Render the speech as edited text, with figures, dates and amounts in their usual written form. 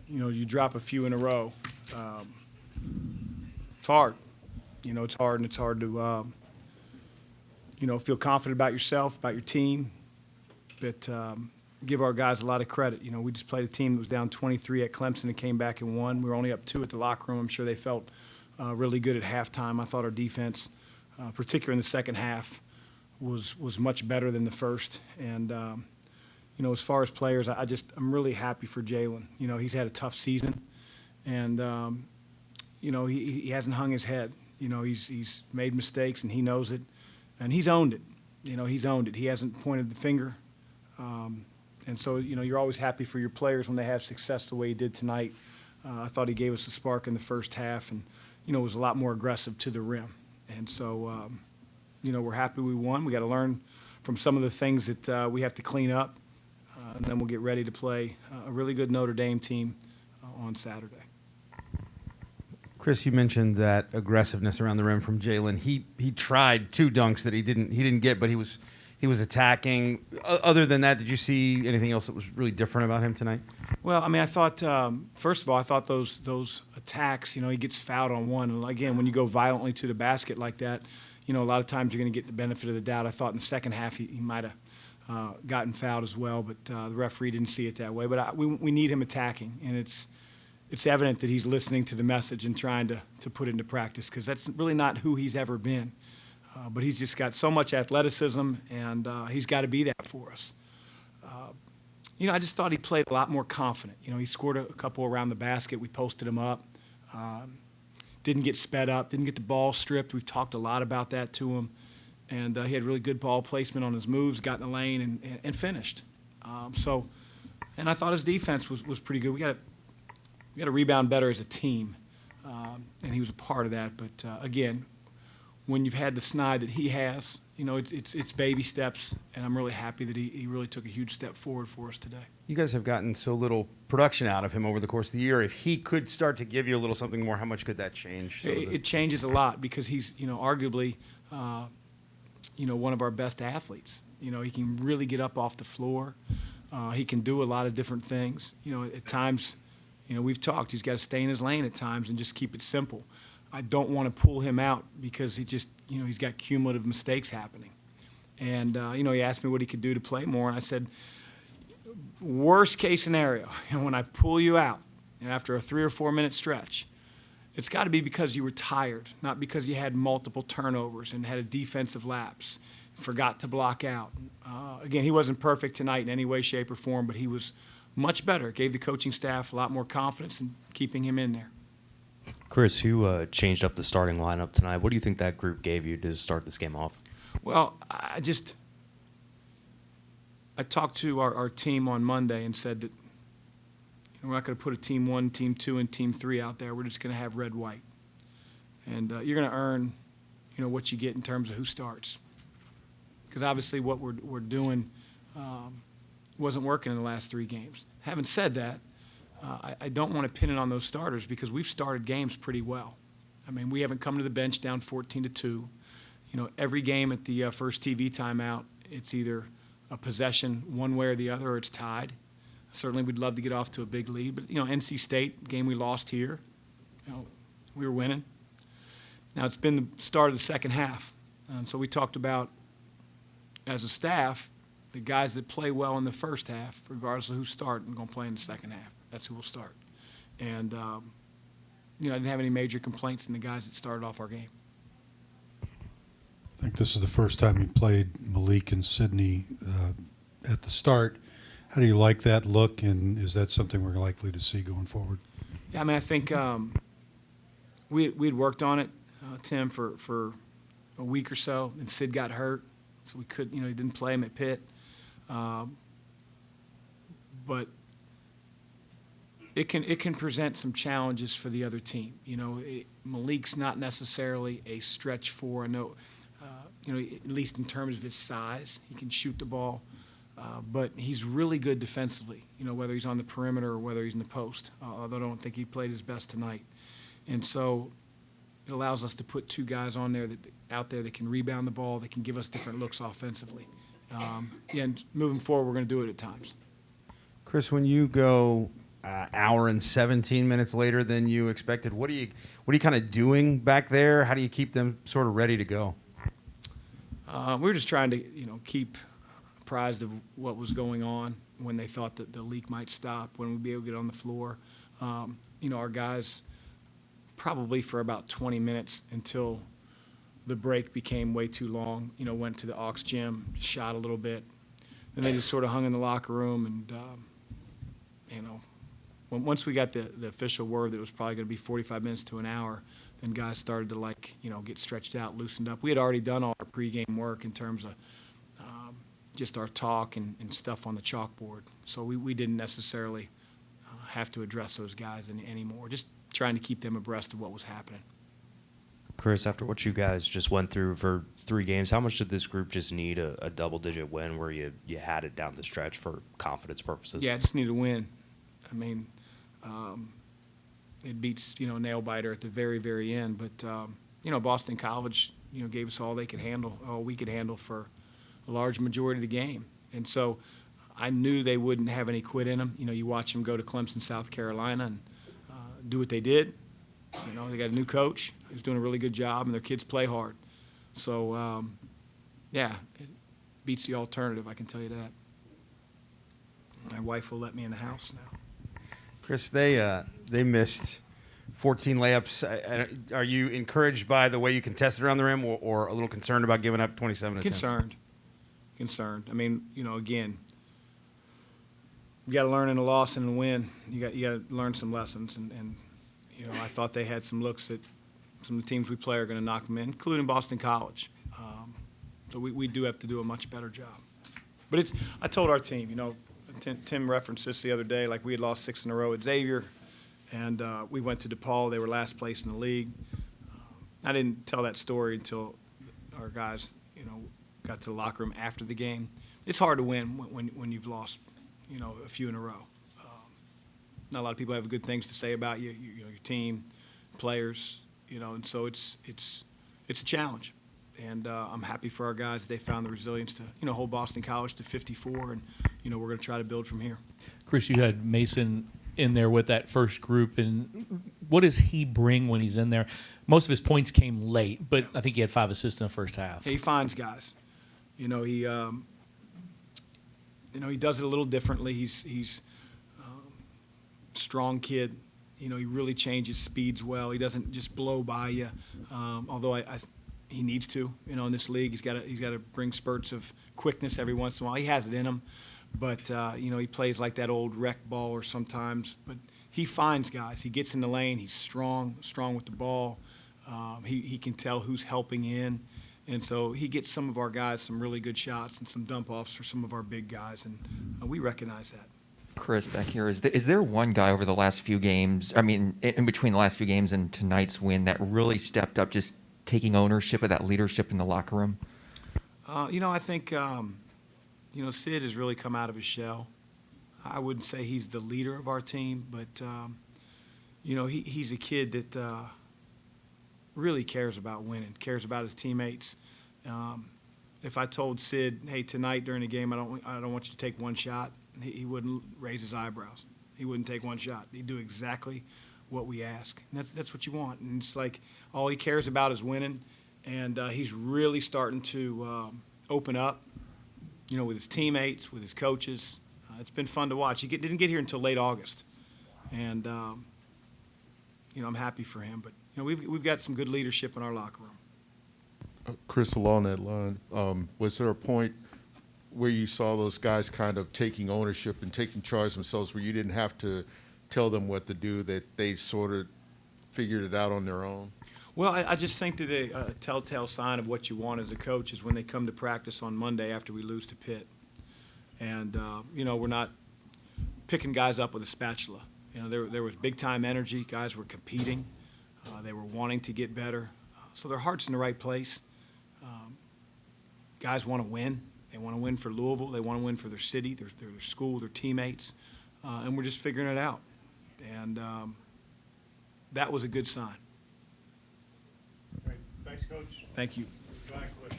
you drop a few in a row. It's hard. It's hard, and it's hard to, feel confident about yourself, about your team, but give our guys a lot of credit. We just played a team that was down 23 at Clemson and came back and won. We were only up 2 at the locker room. I'm sure they felt really good at halftime. I thought our defense, particularly in the second half, was much better than the first. And, as far as players, I'm really happy for Jalen. He's had a tough season, and, he hasn't hung his head. He's made mistakes, and he knows it, and he's owned it. He's owned it. He hasn't pointed the finger. And so, you're always happy for your players when they have success the way he did tonight. I thought he gave us a spark in the first half and, was a lot more aggressive to the rim. And so, we're happy we won. We got to learn from some of the things that we have to clean up, and then we'll get ready to play a really good Notre Dame team on Saturday. Chris, you mentioned that aggressiveness around the rim from Jalen. He tried 2 dunks that he didn't get, but he was attacking. Other than that, did you see anything else that was really different about him tonight? Well, I thought, first of all, I thought those attacks, he gets fouled on one. And again, when you go violently to the basket like that, a lot of times you're going to get the benefit of the doubt. I thought in the second half he might have gotten fouled as well, but the referee didn't see it that way. But we need him attacking, and it's evident that he's listening to the message and trying to put it into practice, because that's really not who he's ever been. But he's just got so much athleticism, and he's got to be that for us. I just thought he played a lot more confident. He scored a couple around the basket. We posted him up. Didn't get sped up, didn't get the ball stripped. We've talked a lot about that to him. And he had really good ball placement on his moves, got in the lane, and finished. And I thought his defense was pretty good. We got to rebound better as a team, and he was a part of that. But, again, when you've had the snide that he has, it's baby steps, and I'm really happy that he really took a huge step forward for us today. You guys have gotten so little production out of him over the course of the year. If he could start to give you a little something more, how much could that change? It changes a lot, because he's, arguably, one of our best athletes. He can really get up off the floor. He can do a lot of different things. At times, we've talked, he's got to stay in his lane at times and just keep it simple. I don't want to pull him out because he just, he's got cumulative mistakes happening. And, he asked me what he could do to play more, and I said, worst case scenario, and when I pull you out, and after a 3 or 4 minute stretch, it's got to be because you were tired, not because you had multiple turnovers and had a defensive lapse, forgot to block out. Again, he wasn't perfect tonight in any way, shape, or form, but he was much better. It gave the coaching staff a lot more confidence in keeping him in there. Chris, you changed up the starting lineup tonight. What do you think that group gave you to start this game off? Well, I talked to our team on Monday and said that we're not going to put a team 1, team 2, and team 3 out there. We're just going to have red, white. And you're going to earn, what you get in terms of who starts. Because obviously what we're doing wasn't working in the last 3 games. Having said that, I don't want to pin it on those starters, because we've started games pretty well. We haven't come to the bench down 14-2. Every game at the first TV timeout, it's either a possession one way or the other, or it's tied. Certainly we'd love to get off to a big lead, but, NC State, game we lost here, we were winning. Now it's been the start of the second half. And so we talked about, as a staff, the guys that play well in the first half, regardless of who's starting, are going to play in the second half. That's who will start. And, I didn't have any major complaints in the guys that started off our game. I think this is the first time you played Malik and Sydney at the start. How do you like that look, and is that something we're likely to see going forward? Yeah, I think we'd worked on it, Tim, for a week or so, and Sid got hurt, so we could, he didn't play him at Pitt. But it can present some challenges for the other team. Malik's not necessarily a stretch four. I know, at least in terms of his size, he can shoot the ball. But he's really good defensively, whether he's on the perimeter or whether he's in the post, although I don't think he played his best tonight. And so it allows us to put 2 guys on there out there that can rebound the ball, that can give us different looks offensively. And moving forward, we're going to do it at times. Chris, when you go hour and 17 minutes later than you expected. What are you kind of doing back there? How do you keep them sort of ready to go? We were just trying to, keep apprised of what was going on when they thought that the leak might stop, when we'd be able to get on the floor. Our guys probably for about 20 minutes until the break became way too long, went to the aux gym, shot a little bit. Then they just sort of hung in the locker room and, once we got the official word that it was probably going to be 45 minutes to an hour, then guys started to get stretched out, loosened up. We had already done all our pregame work in terms of just our talk and stuff on the chalkboard. So we didn't necessarily have to address those guys anymore, just trying to keep them abreast of what was happening. Chris, after what you guys just went through for 3 games, how much did this group just need a double-digit win where you had it down the stretch for confidence purposes? Yeah, I just need a win. I mean, it beats, nail biter at the very, very end. But, Boston College, gave us all they could handle, all we could handle for a large majority of the game. And so I knew they wouldn't have any quit in them. You watch them go to Clemson, South Carolina, and do what they did. They got a new coach who's doing a really good job, and their kids play hard. So, it beats the alternative, I can tell you that. My wife will let me in the house now. Chris, they missed 14 layups. Are you encouraged by the way you contested around the rim, or a little concerned about giving up 27 attempts? Concerned. I mean, again, you got to learn in a loss and a win. You got to learn some lessons, and I thought they had some looks that some of the teams we play are going to knock them in, including Boston College. So we do have to do a much better job. But I told our team, Tim referenced this the other day, like we had lost 6 in a row at Xavier, and we went to DePaul. They were last place in the league. I didn't tell that story until our guys, got to the locker room after the game. It's hard to win when you've lost, a few in a row. Not a lot of people have good things to say about you, your team, players, and so it's a challenge. And I'm happy for our guys. They found the resilience to, hold Boston College to 54, and, we're going to try to build from here. Chris, you had Mason in there with that first group, and what does he bring when he's in there? Most of his points came late, but I think he had 5 assists in the first half. He finds guys. He does it a little differently. He's strong kid. He really changes speeds well. He doesn't just blow by you, although he needs to. In this league, he's got to bring spurts of quickness every once in a while. He has it in him, but he plays like that old rec baller sometimes. But he finds guys. He gets in the lane. He's strong with the ball. He can tell who's helping in, and so he gets some of our guys some really good shots and some dump offs for some of our big guys, and we recognize that. Chris, back here, is there one guy over the last few games, in between the last few games and tonight's win, that really stepped up, just taking ownership of that leadership in the locker room? I think, Sid has really come out of his shell. I wouldn't say he's the leader of our team, but, he's a kid that really cares about winning, cares about his teammates. If I told Sid, hey, tonight during the game, I don't want you to take one shot, he wouldn't raise his eyebrows. He wouldn't take one shot. He'd do exactly what we ask. And that's what you want. And it's like all he cares about is winning. And he's really starting to open up, with his teammates, with his coaches. It's been fun to watch. He didn't get here until late August. And, I'm happy for him. But, we've got some good leadership in our locker room. Chris, along that line, was there a point where you saw those guys kind of taking ownership and taking charge themselves, where you didn't have to tell them what to do, that they sort of figured it out on their own? Well, I just think that a telltale sign of what you want as a coach is when they come to practice on Monday after we lose to Pitt. And, we're not picking guys up with a spatula. There was big-time energy. Guys were competing. They were wanting to get better. So their heart's in the right place. Guys want to win. They want to win for Louisville. They want to win for their city, their school, their teammates. And we're just figuring it out. And that was a good sign. Great. Thanks, Coach. Thank you. Back with